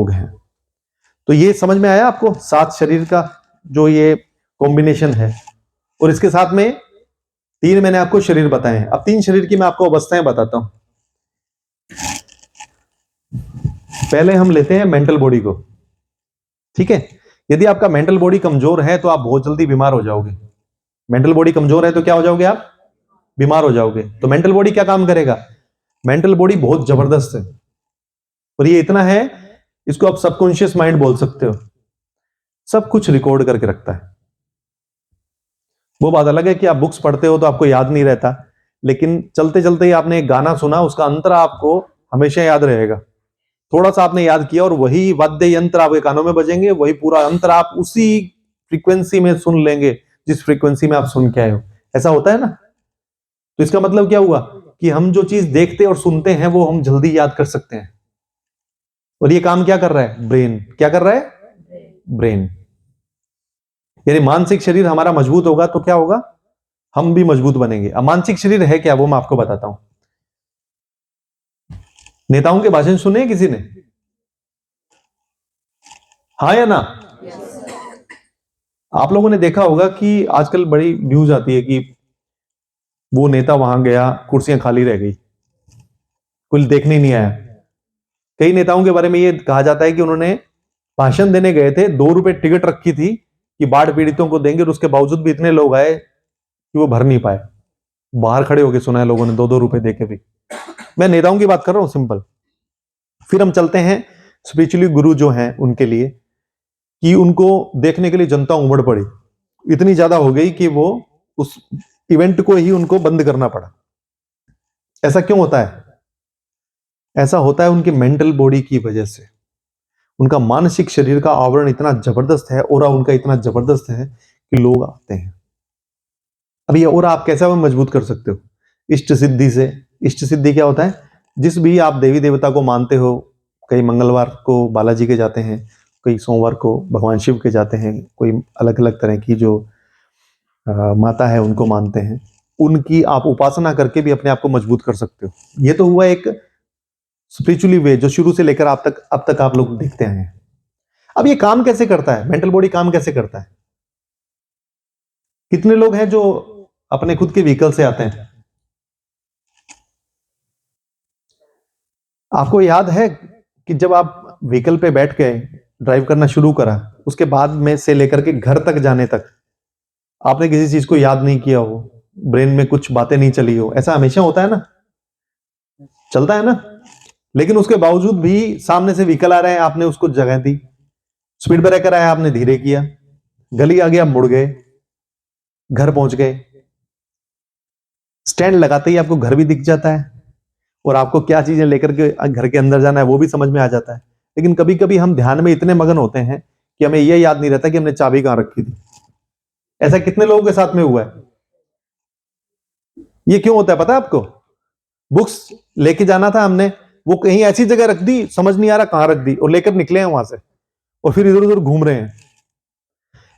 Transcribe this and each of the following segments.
रोग हैं। तो ये समझ में आया आपको 7 शरीर का जो ये कॉम्बिनेशन है। और इसके साथ में 3 मैंने आपको शरीर बताए हैं। अब 3 शरीर की मैं आपको अवस्थाएं बताता हूं। पहले हम लेते हैं मेंटल बॉडी को, ठीक है। यदि आपका मेंटल बॉडी कमजोर है तो आप बहुत जल्दी बीमार हो जाओगे। मेंटल बॉडी कमजोर है तो क्या हो जाओगे आप? बीमार हो जाओगे। तो मेंटल बॉडी क्या काम करेगा? मेंटल बॉडी बहुत जबरदस्त है, और ये इतना है, इसको आप सबकॉन्शियस माइंड बोल सकते हो। सब कुछ रिकॉर्ड करके रखता है। वो बात अलग है कि आप बुक्स पढ़ते हो तो आपको याद नहीं रहता, लेकिन चलते चलते ही आपने एक गाना सुना, उसका अंतर आपको हमेशा याद रहेगा। थोड़ा सा आपने याद किया और वही वाद्य यंत्र आपके कानों में बजेंगे, वही पूरा अंतर आप उसी फ्रीक्वेंसी में सुन लेंगे जिस फ्रीक्वेंसी में आप सुन के आए हो। ऐसा होता है ना। तो इसका मतलब क्या हुआ कि हम जो चीज देखते और सुनते हैं वो हम जल्दी याद कर सकते हैं। और ये काम क्या कर रहा है? ब्रेन। क्या कर रहा है? ब्रेन। यदि मानसिक शरीर हमारा मजबूत होगा तो क्या होगा? हम भी मजबूत बनेंगे। अब मानसिक शरीर है क्या, वो मैं आपको बताता हूं। नेताओं के भाषण सुने हैं किसी ने? हाँ या ना? आप लोगों ने देखा होगा कि आजकल बड़ी न्यूज आती है कि वो नेता वहां गया, कुर्सियां खाली रह गई, कोई देखने नहीं आया। कई नेताओं के बारे में ये कहा जाता है कि उन्होंने भाषण देने गए थे, 2 रुपए टिकट रखी थी कि बाढ़ पीड़ितों को देंगे, और उसके बावजूद भी इतने लोग आए कि वो भर नहीं पाए। बाहर खड़े होकर सुना है लोगों ने 2-2 रुपए देके भी। मैं नेताओं की बात कर रहा हूं, सिंपल। फिर हम चलते हैं स्पिरिचुअली गुरु जो हैं उनके लिए, कि उनको देखने के लिए जनता उमड़ पड़ी, इतनी ज्यादा हो गई कि वो उस इवेंट को ही उनको बंद करना पड़ा। ऐसा क्यों होता है? ऐसा होता है उनकी मेंटल बॉडी की वजह से। उनका मानसिक शरीर का आवरण इतना जबरदस्त है, ऑरा उनका इतना जबरदस्त है कि लोग आते हैं। अब ये ऑरा आप कैसे मजबूत कर सकते हो? इष्ट सिद्धि से। इष्ट सिद्धि क्या होता है? जिस भी आप देवी देवता को मानते हो, कई मंगलवार को बालाजी के जाते हैं, कई सोमवार को भगवान शिव के जाते हैं, कोई अलग अलग तरह की जो माता है उनको मानते हैं, उनकी आप उपासना करके भी अपने आप को मजबूत कर सकते हो। ये तो हुआ एक स्पिरिचुअली वे जो शुरू से लेकर अब तक आप लोग देखते आए हैं। अब ये काम कैसे करता है? मेंटल बॉडी काम कैसे करता है? कितने लोग हैं जो अपने खुद के व्हीकल से आते हैं? आपको याद है कि जब आप व्हीकल पे बैठ के ड्राइव करना शुरू करा, उसके बाद में से लेकर के घर तक जाने तक आपने किसी चीज को याद नहीं किया हो, ब्रेन में कुछ बातें नहीं चली हो? ऐसा हमेशा होता है ना, चलता है ना। लेकिन उसके बावजूद भी सामने से व्हीकल आ रहे हैं, आपने उसको जगह दी। स्पीड ब्रेकर आया, आपने धीरे किया। गली आ गया, मुड़ गए, घर पहुंच गए। स्टैंड लगाते ही आपको घर भी दिख जाता है, और आपको क्या चीजें लेकर के घर के अंदर जाना है वो भी समझ में आ जाता है। लेकिन कभी कभी हम ध्यान में इतने मगन होते हैं कि हमें यह याद नहीं रहता कि हमने चाबी कहां रखी थी। ऐसा कितने लोगों के साथ में हुआ है? ये क्यों होता है पता है आपको? बुक्स लेके जाना था हमने, वो कहीं ऐसी जगह रख दी, समझ नहीं आ रहा कहां रख दी, और लेकर निकले हैं वहां से, और फिर इधर उधर घूम रहे हैं।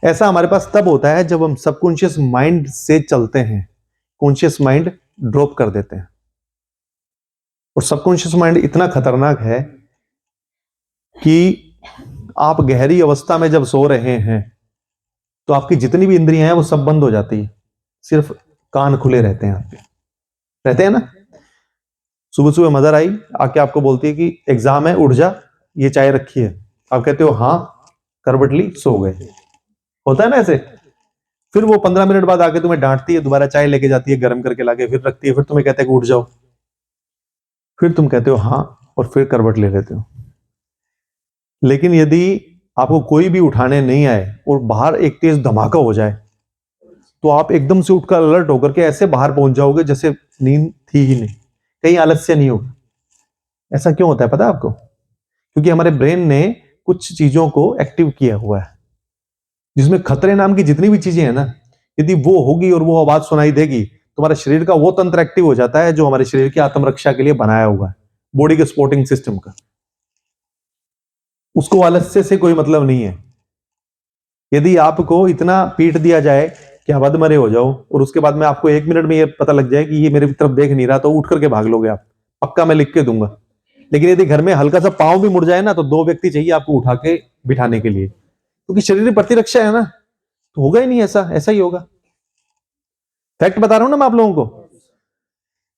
ऐसा हमारे पास तब होता है जब हम सबकॉन्शियस माइंड से चलते हैं, कॉन्शियस माइंड ड्रॉप कर देते हैं। और सबकॉन्शियस माइंड इतना खतरनाक है कि आप गहरी अवस्था में जब सो रहे हैं तो आपकी जितनी भी इंद्रियां हैं वो सब बंद हो जाती है, सिर्फ कान खुले रहते हैं आपके, रहते हैं ना। सुबह सुबह मदर आई आके आपको बोलती है कि एग्जाम है, उठ जा, ये चाय रखी है। आप कहते हो हाँ, करवट ली, सो गए। होता है ना ऐसे। फिर वो 15 मिनट बाद आके तुम्हें डांटती है, दोबारा चाय लेके जाती है, गर्म करके लाके फिर रखती है, फिर तुम्हें कहते हैं कि उठ जाओ। फिर तुम कहते हो हाँ, और फिर करवट ले लेते हो। लेकिन यदि आपको कोई भी उठाने नहीं आए और बाहर एक तेज धमाका हो जाए, तो आप एकदम से उठकर अलर्ट होकर के ऐसे बाहर पहुंच जाओगे जैसे नींद थी ही नहीं, कहीं आलस्य नहीं होगा। ऐसा क्यों होता है पता है आपको? क्योंकि हमारे ब्रेन ने कुछ चीजों को एक्टिव किया हुआ है, जिसमें खतरे नाम की जितनी भी चीजें हैं ना, यदि वो होगी और वो आवाज सुनाई देगी तो हमारे शरीर का वो तंत्र एक्टिव हो जाता है जो हमारे शरीर की आत्मरक्षा के लिए बनाया हुआ है, बॉडी के सपोर्टिंग सिस्टम का। उसको आलस्य से कोई मतलब नहीं है। यदि आपको इतना पीट दिया जाए कि आप अधमरे हो जाओ, और उसके बाद में आपको 1 मिनट में ये पता लग जाए कि ये मेरी तरफ देख नहीं रहा, तो उठ करके भाग लोगे आप, पक्का मैं लिख के दूंगा। लेकिन यदि घर में हल्का सा पांव भी मुड़ जाए ना, तो 2 व्यक्ति चाहिए आपको उठा के बिठाने के लिए, क्योंकि शरीर प्रतिरक्षा है ना, तो होगा ही नहीं ऐसा, ऐसा ही होगा। फैक्ट बता रहा हूं ना मैं आप लोगों को।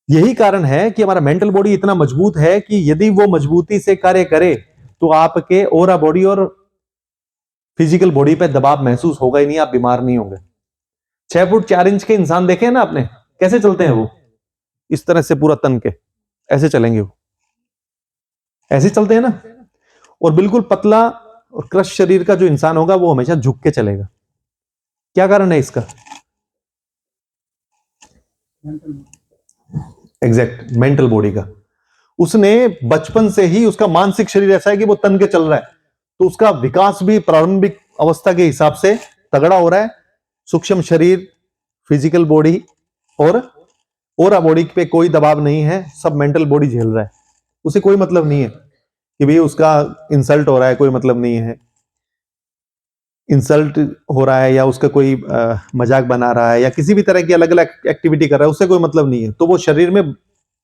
यही कारण है कि हमारा मेंटल बॉडी इतना मजबूत है कि यदि वो मजबूती से कार्य करे तो आपके ओरा बॉडी और फिजिकल बॉडी पे दबाव महसूस होगा ही नहीं, आप बीमार नहीं होंगे। 6 फुट 4 इंच के इंसान देखे हैं ना आपने, कैसे चलते हैं वो? इस तरह से पूरा तन के ऐसे चलेंगे वो, ऐसे चलते हैं ना। और बिल्कुल पतला और क्रश शरीर का जो इंसान होगा वो हमेशा झुक के चलेगा। क्या कारण है इसका? एग्जैक्ट, मेंटल बॉडी का। उसने बचपन से ही, उसका मानसिक शरीर ऐसा है कि वो तन के चल रहा है, तो उसका विकास भी प्रारंभिक अवस्था के हिसाब से तगड़ा हो रहा है। सूक्ष्म शरीर, फिजिकल बॉडी और ओरा बॉडी पे कोई दबाव नहीं है, सब मेंटल बॉडी झेल रहा है। उसे कोई मतलब नहीं है कि भाई उसका इंसल्ट हो रहा है, कोई मतलब नहीं है। इंसल्ट हो रहा है या उसका कोई मजाक बना रहा है या किसी भी तरह की अलग अलग एक्टिविटी कर रहा है, उससे कोई मतलब नहीं है। तो वो शरीर में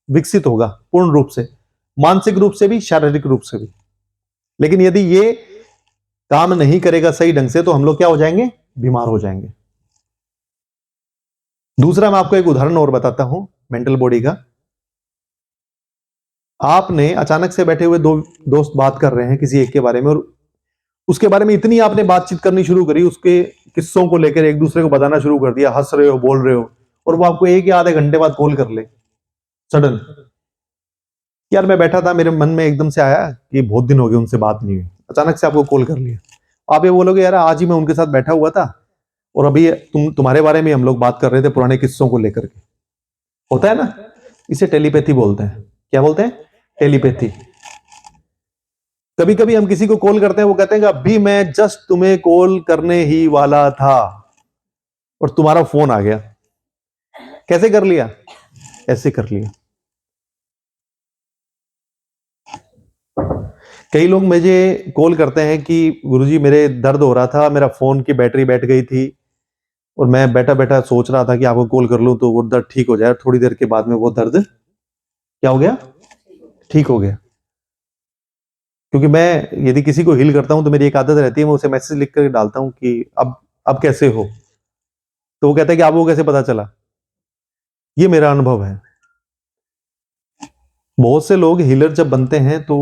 विकसित होगा पूर्ण रूप से, मानसिक रूप से भी, शारीरिक रूप से भी। लेकिन यदि ये काम नहीं करेगा सही ढंग से, तो हम लोग क्या हो जाएंगे? बीमार हो जाएंगे। दूसरा मैं आपको एक उदाहरण और बताता हूं मेंटल बॉडी का। आपने अचानक से बैठे हुए 2 दोस्त बात कर रहे हैं किसी एक के बारे में, और उसके बारे में इतनी आपने बातचीत करनी शुरू करी, उसके किस्सों को लेकर एक दूसरे को बताना शुरू कर दिया, हंस रहे हो, बोल रहे हो, और वो आपको 1 या आधे घंटे बाद कॉल कर ले सडन। यार मैं बैठा था, मेरे मन में एकदम से आया कि बहुत दिन हो गए उनसे बात नहीं हुई, अचानक से आपको कॉल कर लिया। आप ये बोलोगे यार आज ही मैं उनके साथ बैठा हुआ था और अभी तुम्हारे बारे में हम लोग बात कर रहे थे पुराने किस्सों को लेकर के। होता है ना, इसे टेलीपैथी बोलते हैं। क्या बोलते हैं? टेलीपैथी। कभी कभी हम किसी को कॉल करते हैं, वो कहते हैं कि अभी मैं जस्ट तुम्हें कॉल करने ही वाला था और तुम्हारा फोन आ गया। कैसे कर लिया? ऐसे कर लिया। कई लोग मुझे कॉल करते हैं कि गुरुजी मेरे दर्द हो रहा था, मेरा फोन की बैटरी बैठ गई थी और मैं बैठा बैठा सोच रहा था कि आपको कॉल कर लूं तो वो दर्द ठीक हो जाए। थोड़ी देर के बाद में वो दर्द क्या हो गया? ठीक हो गया। क्योंकि मैं यदि किसी को हील करता हूं तो मेरी एक आदत रहती है, मैं उसे मैसेज लिख कर डालता हूं कि अब कैसे हो। तो वो कहता है कि आपको कैसे पता चला? ये मेरा अनुभव है। बहुत से लोग हीलर जब बनते हैं तो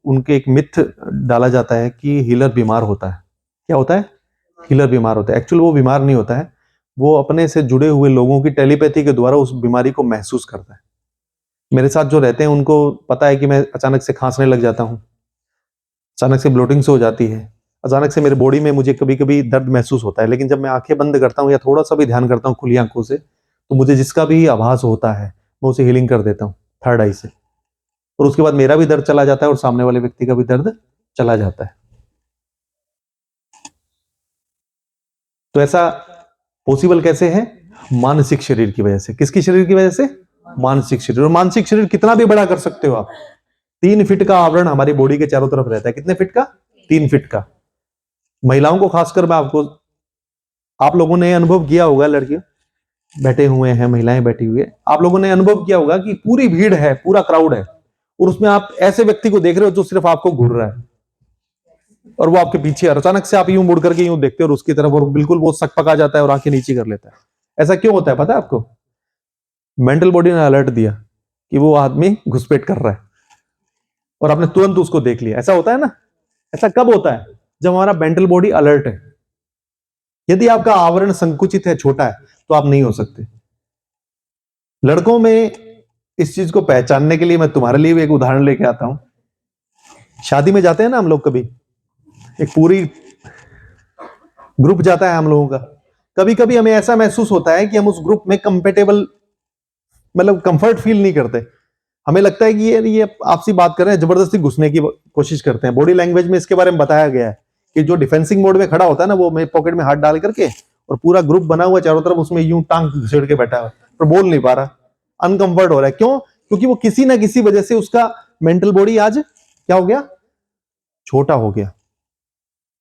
उनके एक मिथ डाला जाता है कि हीलर बीमार होता है। क्या होता है? हीलर बीमार होता है। एक्चुअल वो बीमार नहीं होता है, वो अपने से जुड़े हुए लोगों की टेलीपैथी के द्वारा उस बीमारी को महसूस करता है। मेरे साथ जो रहते हैं उनको पता है कि मैं अचानक से खांसने लग जाता हूं, अचानक से ब्लोटिंग से हो जाती है, अचानक से मेरे बॉडी में मुझे कभी कभी दर्द महसूस होता है। लेकिन जब मैं आंखें बंद करता हूं या थोड़ा सा भी ध्यान करता हूं खुली आंखों से, तो मुझे जिसका भी आभास होता है मैं उसे हीलिंग कर देता हूं थर्ड आई से, और उसके बाद मेरा भी दर्द चला जाता है और सामने वाले व्यक्ति का भी दर्द चला जाता है। तो ऐसा पॉसिबल कैसे है? मानसिक शरीर की वजह से। किसकी शरीर की वजह से? मानसिक शरीर। और मानसिक शरीर कितना भी बड़ा कर सकते हो आप। 3 फीट का आवरण हमारी बॉडी के चारों तरफ रहता है। कितने फीट का? 3 फीट का। महिलाओं को खासकर मैं आपको, आप लोगों ने अनुभव किया होगा, लड़कियों बैठे हुए हैं, महिलाएं बैठी हुई है, आप लोगों ने अनुभव किया होगा कि पूरी भीड़ है, पूरा क्राउड है, और उसमें आप ऐसे व्यक्ति को देख रहे हो जो सिर्फ आपको घूर रहा है और वो आपके पीछे, और अचानक से आप यूं मुड़ करके यूं देखते हो और उसकी तरफ, और बिल्कुल वो सकपका जाता है और आंखें नीचे कर लेता है। ऐसा क्यों होता है पता है आपको? मेंटल बॉडी ने अलर्ट दिया कि वो आदमी घुसपैठ कर रहा है और आपने तुरंत उसको देख लिया। ऐसा होता है ना। ऐसा कब होता है? जब हमारा मेंटल बॉडी अलर्ट है। यदि आपका आवरण संकुचित है, छोटा है, तो आप नहीं हो सकते। लड़कों में इस चीज को पहचानने के लिए मैं तुम्हारे लिए भी एक उदाहरण लेके आता हूं। शादी में जाते हैं ना हम लोग, कभी एक पूरी ग्रुप जाता है हम लोगों का, कभी कभी हमें ऐसा महसूस होता है कि हम उस ग्रुप में कंफर्टेबल, मतलब कंफर्ट फील नहीं करते। हमें लगता है कि ये आपसी बात कर रहे हैं, जबरदस्ती घुसने की कोशिश करते हैं। बॉडी लैंग्वेज में इसके बारे में बताया गया है कि जो डिफेंसिंग मोड में खड़ा होता है ना, वो मेरे पॉकेट में हाथ डाल करके, और पूरा ग्रुप बना हुआ चारों तरफ, उसमें यूं टांग घुसेड़ के बैठा है पर बोल नहीं पा रहा, अनकंफर्ट हो रहा है। क्यों? क्योंकि वो किसी ना किसी वजह से उसका मेंटल बॉडी आज क्या हो गया? छोटा हो गया।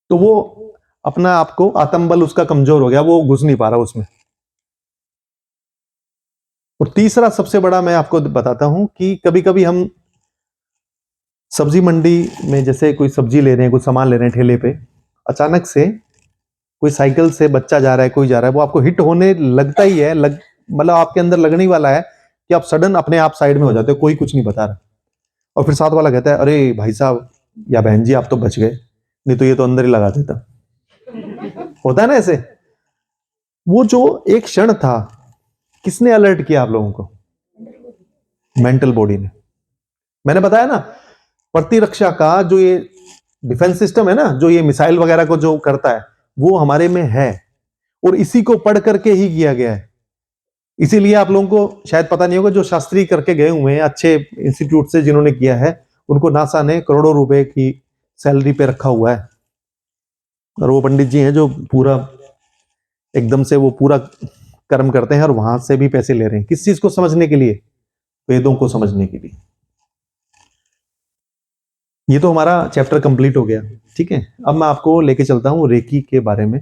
तो वो अपना आपको, आत्मबल उसका कमजोर हो गया, वो घुस नहीं पा रहा उसमें। और तीसरा सबसे बड़ा मैं आपको बताता हूं कि कभी कभी हम सब्जी मंडी में जैसे कोई सब्जी ले रहे हैं, कुछ सामान ले रहे हैं ठेले पे, अचानक से कोई साइकिल से बच्चा जा रहा है, कोई जा रहा है, वो आपको हिट होने लगता ही है, मतलब आपके अंदर लगने ही वाला है कि आप सडन अपने आप साइड में हो जाते हो, कोई कुछ नहीं बता रहा, और फिर साथ वाला कहता है अरे भाई साहब या बहन जी आप तो बच गए, नहीं तो ये तो अंदर ही लगा देता। होता है ना ऐसे। वो जो एक क्षण था, किसने अलर्ट किया आप लोगों को? मेंटल बॉडी ने। मैंने बताया ना, प्रतिरक्षा का जो ये डिफेंस सिस्टम है ना, जो ये मिसाइल वगैरह को जो करता है, वो हमारे में है, और इसी को पढ़ करके ही किया गया है। इसीलिए आप लोगों को शायद पता नहीं होगा, जो शास्त्री करके गए हुए हैं अच्छे इंस्टीट्यूट से जिन्होंने किया है, उनको नासा ने करोड़ों रुपए की सैलरी पे रखा हुआ है, और वो पंडित जी हैं जो पूरा एकदम से वो पूरा कर्म करते हैं, और वहां से भी पैसे ले रहे हैं। किस चीज को समझने के लिए? वेदों को समझने के लिए। ये तो हमारा चैप्टर कंप्लीट हो गया, ठीक है। अब मैं आपको लेके चलता हूं रेकी के बारे में।